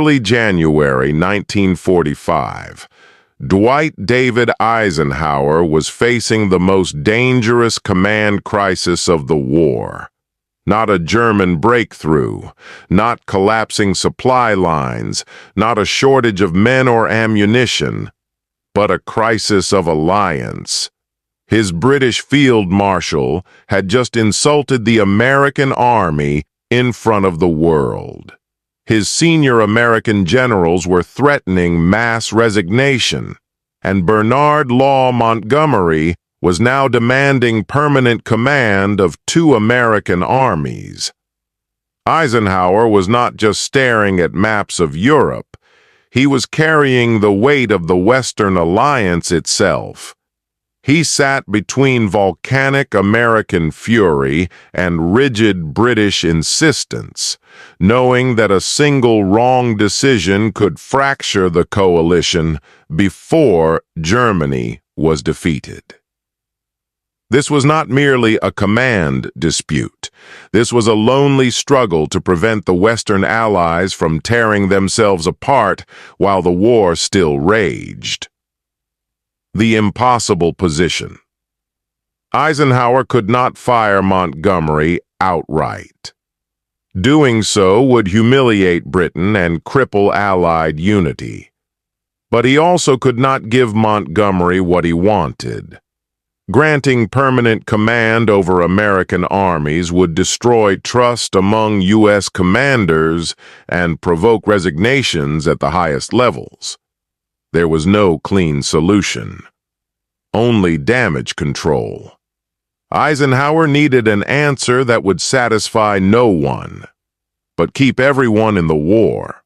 early January 1945, Dwight David Eisenhower was facing the most dangerous command crisis of the war. Not a German breakthrough, not collapsing supply lines, not a shortage of men or ammunition, but a crisis of alliance. His British Field Marshal had just insulted the American Army in front of the world. His senior American generals were threatening mass resignation, and Bernard Law Montgomery was now demanding permanent command of two American armies. Eisenhower was not just staring at maps of Europe, he was carrying the weight of the Western Alliance itself. He sat between volcanic American fury and rigid British insistence, knowing that a single wrong decision could fracture the coalition before Germany was defeated. This was not merely a command dispute. This was a lonely struggle to prevent the Western Allies from tearing themselves apart while the war still raged. The impossible position. Eisenhower could not fire Montgomery outright. Doing so would humiliate Britain and cripple Allied unity. But he also could not give Montgomery what he wanted. Granting permanent command over American armies would destroy trust among U.S. commanders and provoke resignations at the highest levels. There was no clean solution. Only damage control. Eisenhower needed an answer that would satisfy no one, but keep everyone in the war.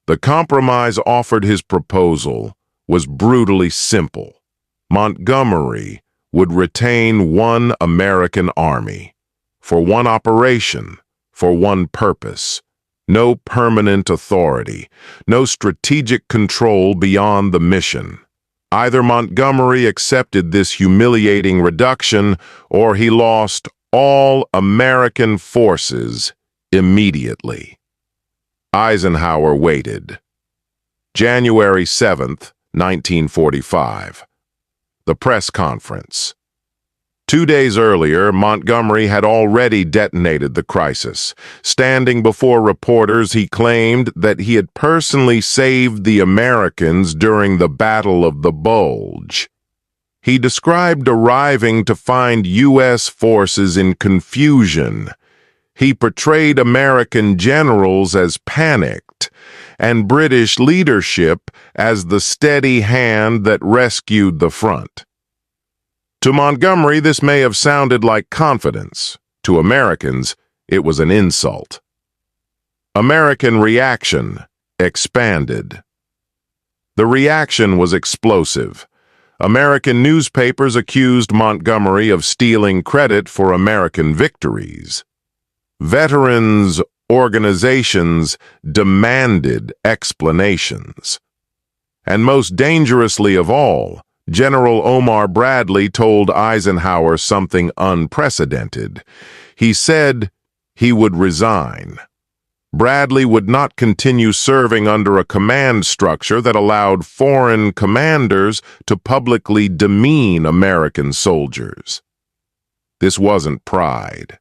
The compromise offered his proposal was brutally simple. Montgomery would retain one American army, for one operation, for one purpose. No permanent authority, no strategic control beyond the mission. Either Montgomery accepted this humiliating reduction, or he lost all American forces immediately. Eisenhower waited. January 7th, 1945. The press conference. 2 days earlier, Montgomery had already detonated the crisis. Standing before reporters, he claimed that he had personally saved the Americans during the Battle of the Bulge. He described arriving to find U.S. forces in confusion. He portrayed American generals as panicked, and British leadership as the steady hand that rescued the front. To Montgomery, this may have sounded like confidence. To Americans, it was an insult. American reaction expanded. The reaction was explosive. American newspapers accused Montgomery of stealing credit for American victories. Veterans organizations demanded explanations. And most dangerously of all, General Omar Bradley told Eisenhower something unprecedented. He said he would resign. Bradley would not continue serving under a command structure that allowed foreign commanders to publicly demean American soldiers. This wasn't pride.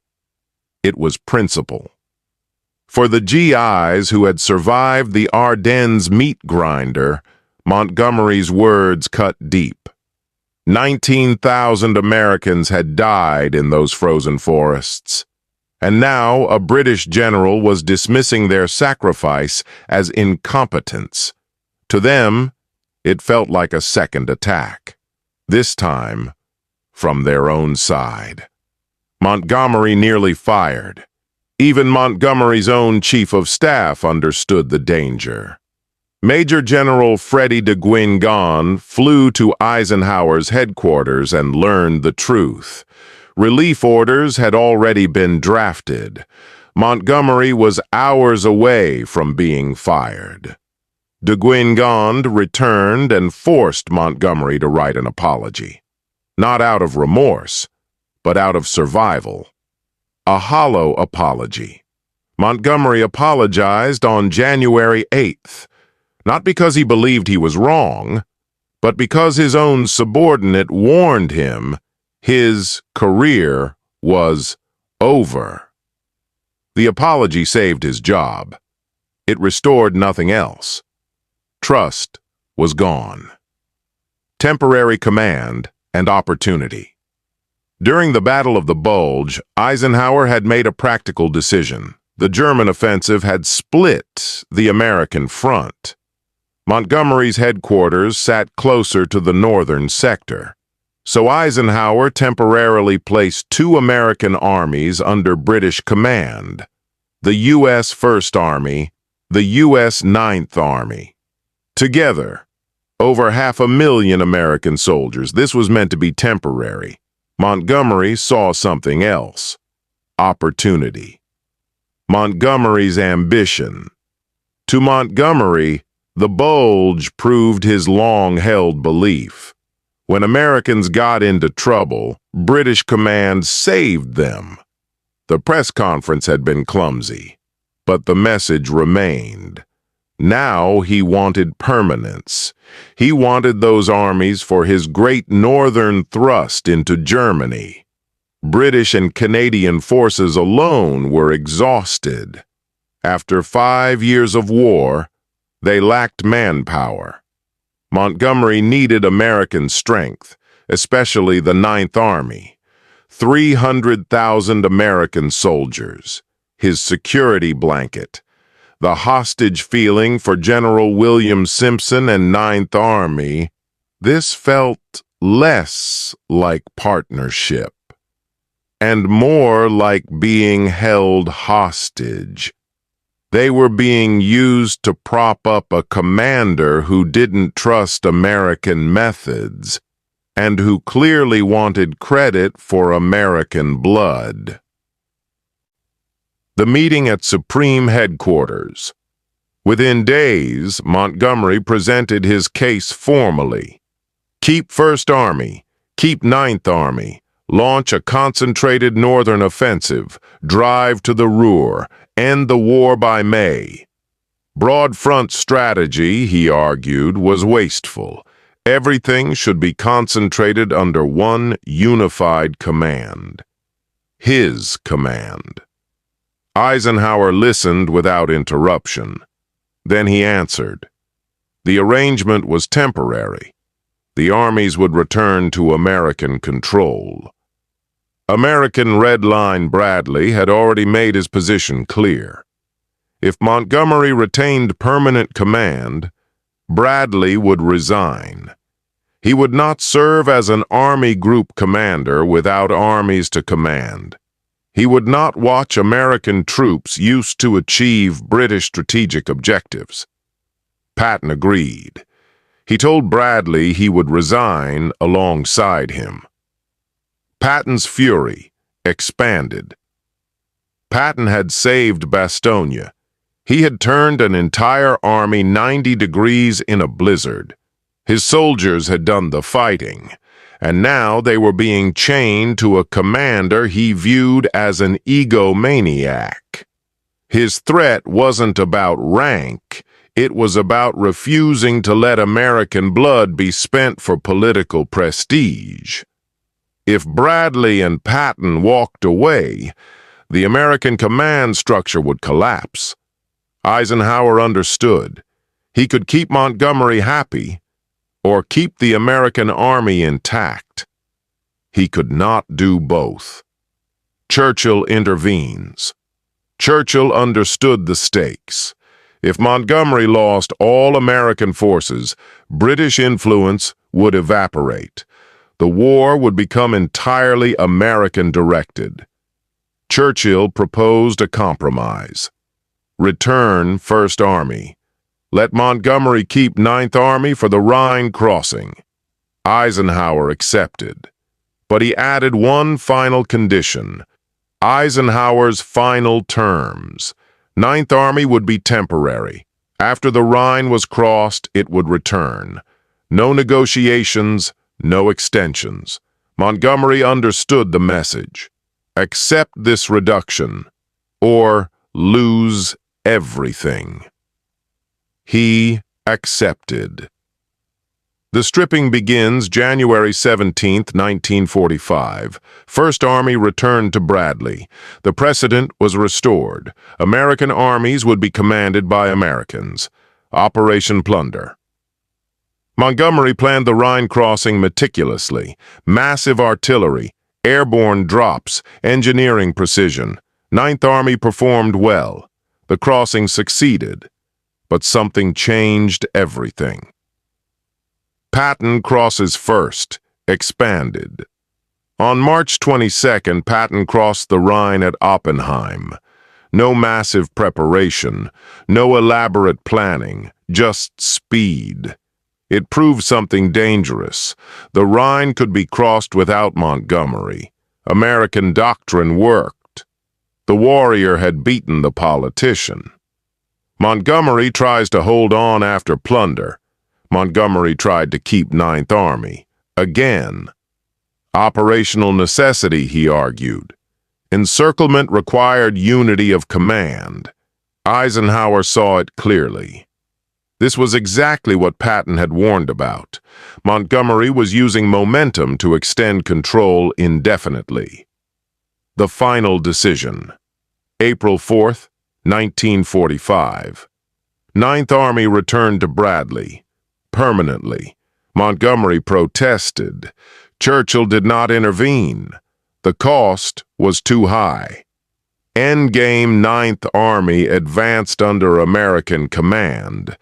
It was principle. For the GIs who had survived the Ardennes meat grinder, Montgomery's words cut deep. 19,000 Americans had died in those frozen forests, and now a British general was dismissing their sacrifice as incompetence. To them, it felt like a second attack, this time from their own side. Montgomery nearly fired. Even Montgomery's own chief of staff understood the danger. Major General Freddie de Guingamp flew to Eisenhower's headquarters and learned the truth. Relief orders had already been drafted. Montgomery was hours away from being fired. De Guingamp returned and forced Montgomery to write an apology. Not out of remorse, but out of survival. A hollow apology. Montgomery apologized on January 8th, not because he believed he was wrong, but because his own subordinate warned him his career was over. The apology saved his job. It restored nothing else. Trust was gone. Temporary command and opportunity. During the Battle of the Bulge, Eisenhower had made a practical decision. The German offensive had split the American front. Montgomery's headquarters sat closer to the northern sector. So Eisenhower temporarily placed two American armies under British command, the U.S. First Army, the U.S. Ninth Army. Together, over 500,000 American soldiers. This was meant to be temporary. Montgomery saw something else: opportunity. Montgomery's ambition. To Montgomery, the Bulge proved his long-held belief. When Americans got into trouble, British command saved them. The press conference had been clumsy, but the message remained. Now he wanted permanence. He wanted those armies for his great northern thrust into Germany. British and Canadian forces alone were exhausted. After 5 years of war, they lacked manpower. Montgomery needed American strength, especially the Ninth Army. 300,000 American soldiers, his security blanket, the hostage feeling for General William Simpson and Ninth Army. This felt less like partnership and more like being held hostage. They were being used to prop up a commander who didn't trust American methods and who clearly wanted credit for American blood. The meeting at Supreme Headquarters. Within days, Montgomery presented his case formally. Keep First Army, keep Ninth Army, launch a concentrated northern offensive, drive to the Ruhr, end the war by May. Broad front strategy, he argued, was wasteful. Everything should be concentrated under one unified command. His command. Eisenhower listened without interruption. Then he answered. The arrangement was temporary. The armies would return to American control. American Red Line Bradley had already made his position clear. If Montgomery retained permanent command, Bradley would resign. He would not serve as an army group commander without armies to command. He would not watch American troops used to achieve British strategic objectives. Patton agreed. He told Bradley he would resign alongside him. Patton's fury expanded. Patton had saved Bastogne. He had turned an entire army 90 degrees in a blizzard. His soldiers had done the fighting, and now they were being chained to a commander he viewed as an egomaniac. His threat wasn't about rank, it was about refusing to let American blood be spent for political prestige. If Bradley and Patton walked away, the American command structure would collapse. Eisenhower understood. He could keep Montgomery happy, or keep the American army intact. He could not do both. Churchill intervenes. Churchill understood the stakes. If Montgomery lost all American forces, British influence would evaporate. The war would become entirely American-directed. Churchill proposed a compromise. Return First Army. Let Montgomery keep Ninth Army for the Rhine crossing. Eisenhower accepted. But he added one final condition. Eisenhower's final terms. Ninth Army would be temporary. After the Rhine was crossed, it would return. No negotiations, no extensions. Montgomery understood the message. Accept this reduction, or lose everything. He accepted. The stripping begins January 17, 1945. First Army returned to Bradley. The precedent was restored. American armies would be commanded by Americans. Operation Plunder. Montgomery planned the Rhine crossing meticulously. Massive artillery, airborne drops, engineering precision. Ninth Army performed well. The crossing succeeded. But something changed everything. Patton crosses first, expanded. On March 22nd, Patton crossed the Rhine at Oppenheim. No massive preparation, no elaborate planning, just speed. It proved something dangerous. The Rhine could be crossed without Montgomery. American doctrine worked. The warrior had beaten the politician. Montgomery tries to hold on after plunder. Montgomery tried to keep Ninth Army. Again. Operational necessity, he argued. Encirclement required unity of command. Eisenhower saw it clearly. This was exactly what Patton had warned about. Montgomery was using momentum to extend control indefinitely. The final decision. April 4th, 1945. Ninth Army returned to Bradley. Permanently. Montgomery protested. Churchill did not intervene. The cost was too high. Endgame Ninth Army advanced under American command.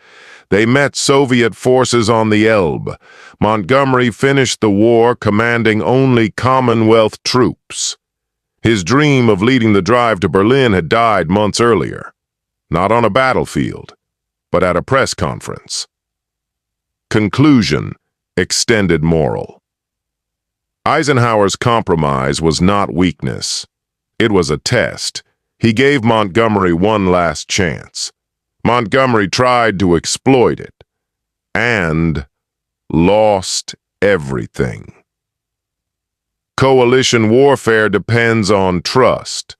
They met Soviet forces on the Elbe. Montgomery finished the war commanding only Commonwealth troops. His dream of leading the drive to Berlin had died months earlier. Not on a battlefield, but at a press conference. Conclusion, extended moral. Eisenhower's compromise was not weakness. It was a test. He gave Montgomery one last chance. Montgomery tried to exploit it and lost everything. Coalition warfare depends on trust.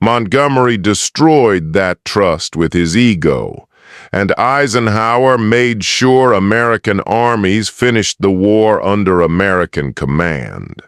Montgomery destroyed that trust with his ego, and Eisenhower made sure American armies finished the war under American command.